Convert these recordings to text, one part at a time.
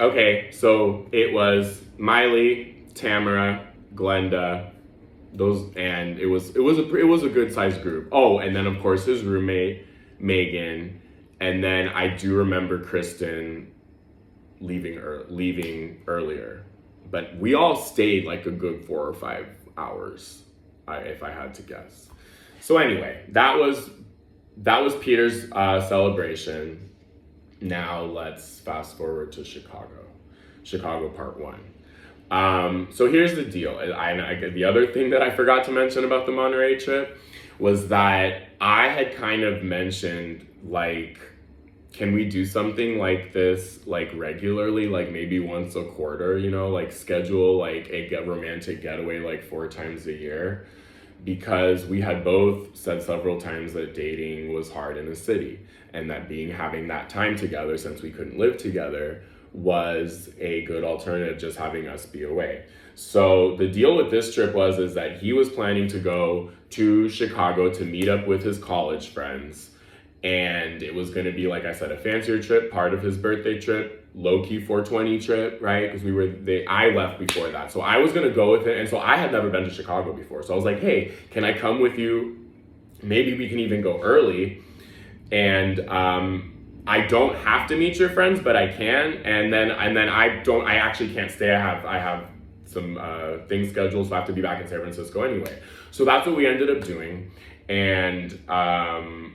Okay, so it was Miley, Tamara, Glenda, those, and it was a good sized group. Oh, and then of course his roommate Megan, and then I do remember Kristen leaving earlier, but we all stayed like a good 4 or 5 hours, if I had to guess. So anyway, that was Peter's celebration. Now let's fast forward to Chicago Part One. So here's the deal. The other thing that I forgot to mention about the Monterey trip was that I had kind of mentioned, like, can we do something like this, like, regularly, like maybe once a quarter, like schedule like a romantic getaway like 4 times a year, because we had both said several times that dating was hard in the city, and that having that time together, since we couldn't live together, was a good alternative, just having us be away. So the deal with this trip is that he was planning to go to Chicago to meet up with his college friends, and it was going to be, like I said, a fancier trip, part of his birthday trip, low-key 420 trip, right? Because I left before that. So I was going to go with it, and so I had never been to Chicago before. So I was like, hey, can I come with you? Maybe we can even go early. And I don't have to meet your friends, but I can. And then I actually can't stay. I have some things scheduled, so I have to be back in San Francisco anyway. So that's what we ended up doing. And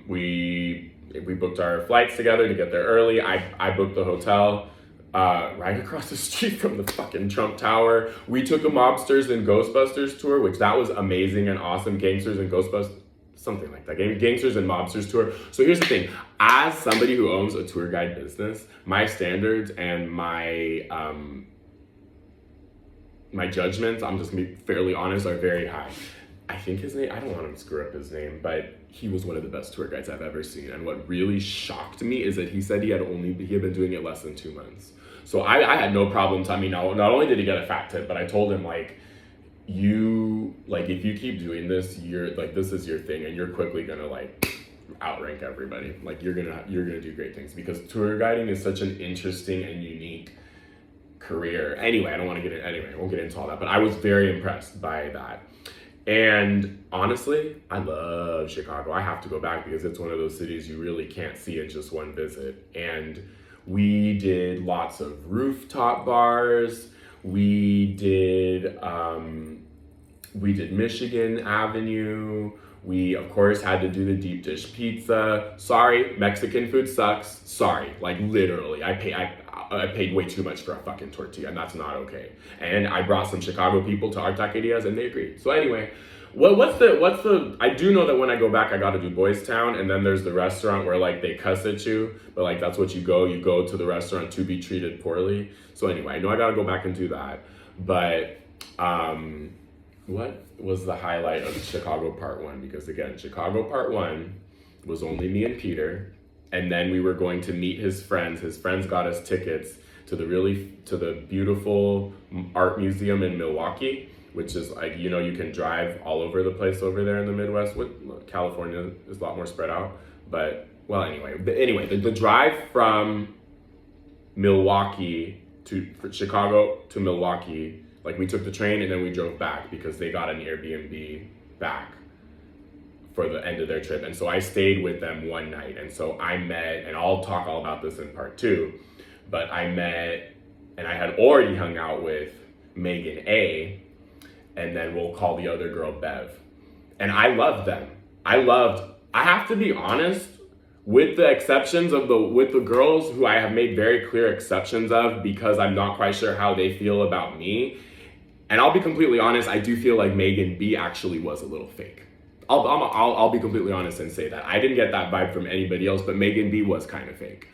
we booked our flights together to get there early. I booked the hotel right across the street from the fucking Trump Tower. We took a Mobsters and Ghostbusters tour, which that was amazing and awesome. Gangsters and Ghostbusters, something like that. Gangsters and Mobsters tour. So here's the thing. As somebody who owns a tour guide business, my standards and my judgments, I'm just gonna be fairly honest, are very high. I think his name, I don't want to screw up his name, but he was one of the best tour guides I've ever seen. And what really shocked me is that he said he had been doing it less than 2 months. So I had no problem telling me, not only did he get a fat tip, but I told him, like, if you keep doing this, this is your thing, and you're quickly gonna like outrank everybody. Like you're gonna do great things, because tour guiding is such an interesting and unique career. Anyway, I won't get into all that, but I was very impressed by that. And honestly, I love Chicago. I have to go back because it's one of those cities you really can't see in just one visit. And we did lots of rooftop bars. We did Michigan Avenue. We, of course, had to do the deep dish pizza. Sorry, Mexican food sucks. Sorry, like literally, I paid way too much for a fucking tortilla, and that's not okay. And I brought some Chicago people to our taquerias, and they agreed. So anyway, what's the? I do know that when I go back, I got to do Boys Town, and then there's the restaurant where like they cuss at you, but like that's what you go to the restaurant to be treated poorly. So anyway, I know I got to go back and do that, but what was the highlight of Chicago Part 1? Because again, Chicago Part 1 was only me and Peter, and then we were going to meet his friends. His friends got us tickets to the beautiful art museum in Milwaukee, which is like, you can drive all over the place over there in the Midwest. California is a lot more spread out, but well, anyway, the drive from Chicago to Milwaukee, like we took the train and then we drove back because they got an Airbnb back for the end of their trip. And so I stayed with them one night. And so I met, and I'll talk all about this in part 2, but I met, and I had already hung out with Megan A, and then we'll call the other girl Bev. And I loved them. I have to be honest, with the exceptions with the girls who I have made very clear exceptions of, because I'm not quite sure how they feel about me. And I'll be completely honest, I do feel like Megan B actually was a little fake. I'll be completely honest and say that. I didn't get that vibe from anybody else, but Megan B was kind of fake.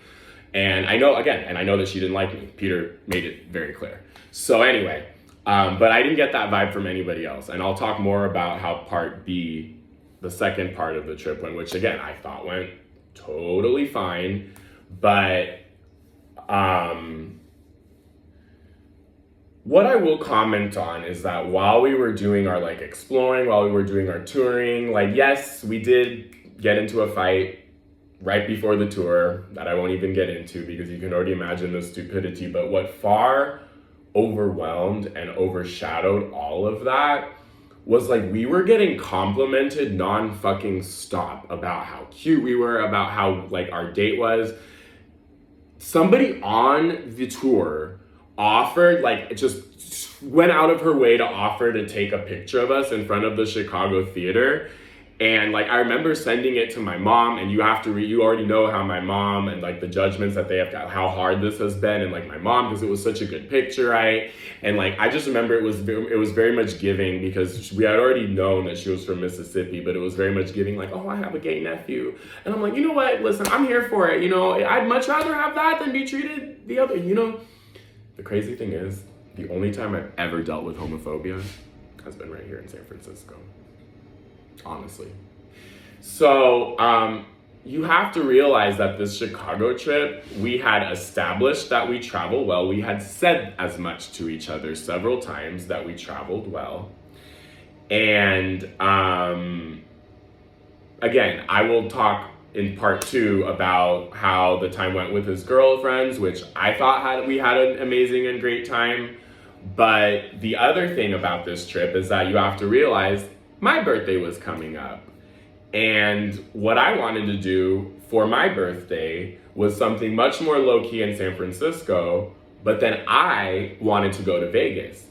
And I know that she didn't like me. Peter made it very clear. So anyway, but I didn't get that vibe from anybody else. And I'll talk more about how part B, the second part of the trip went, which again, I thought went totally fine. But what I will comment on is that while we were doing our exploring, while we were doing our touring, yes, we did get into a fight right before the tour that I won't even get into because you can already imagine the stupidity. But what far overwhelmed and overshadowed all of that was like we were getting complimented non-fucking stop about how cute we were, about how like our date was. Somebody on the tour offered, like, just went out of her way to offer to take a picture of us in front of the Chicago theater. And like I remember sending it to my mom, and you already know how my mom and like the judgments that they have got, how hard this has been, and like my mom, because it was such a good picture, right? And like I just remember it was very much giving, because we had already known that she was from Mississippi, but it was very much giving like, oh, I have a gay nephew, and I'm like, you know what? Listen, I'm here for it. You know, I'd much rather have that than be treated the other. You know, the crazy thing is, the only time I've ever dealt with homophobia has been right here in San Francisco. Honestly. So you have to realize that this Chicago trip, we had established that we travel well. We had said as much to each other several times that we traveled well. And again, I will talk in part 2 about how the time went with his girlfriends, which I thought we had an amazing and great time. But the other thing about this trip is that you have to realize my birthday was coming up. And what I wanted to do for my birthday was something much more low-key in San Francisco, but then I wanted to go to Vegas.